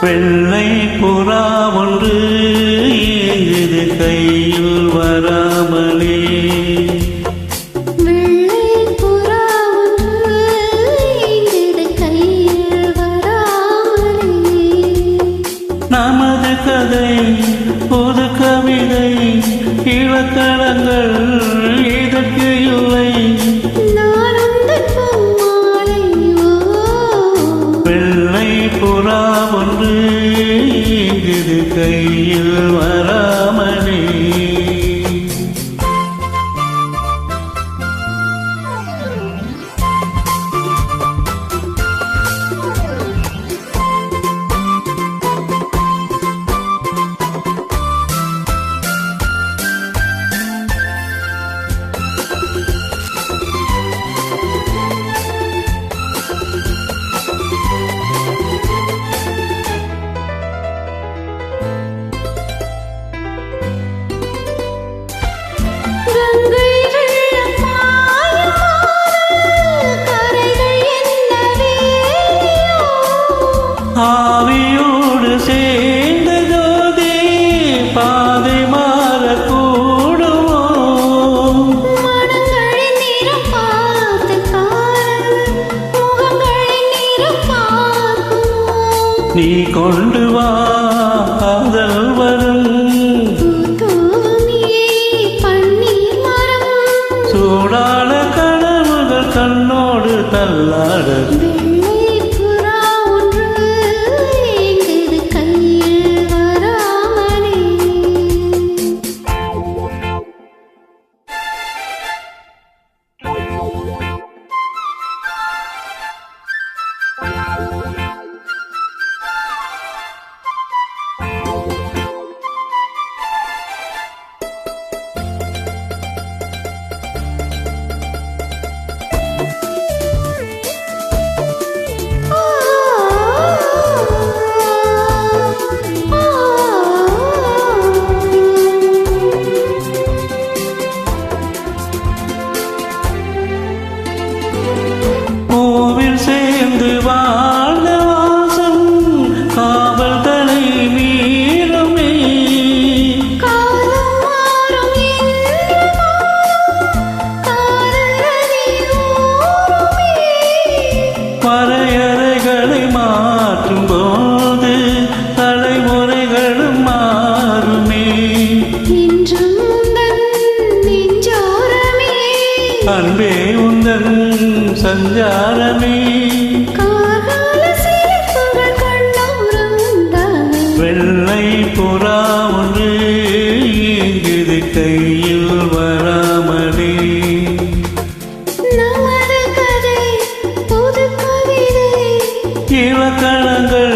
வெள்ளை புறா ஒன்று ஏங்குது கையில் வராமலே. வெள்ளை புறா ஒன்று ஏங்குது கையில் வராமலே. நமது கதை புது கவிதை இலக்கணங்கள் இதற்கு இல்லை. வெள்ளை புறா ஒன்று ஏங்குது கையில் வராமலே. ஆவியோடு சேர்ந்த ஜோதி பாதை மாறக்கூடுமோ? மனங்களின் நிறம் பார்த்து காரணம் முகங்களின் நிறம் பார்க்குமோ? நீ கொண்டு வா காதல் வரும் பன்னீர் மரம் சூடான கனவுகள் கண்ணோடு தள்ளாட. சேர்ந்து வாழ்ந்த வாசம் காவல் தலை மீறுமே. வரையறைகளை மாற்றும் போது தலைமுறைகளும் மாறுமே. அன்பே உந்தன் சஞ்சாரமே. வெள்ளை புறா ஒன்று ஏங்குது கையில் வராமலே. நமது கதை புது கவிதை இலக்கணங்கள்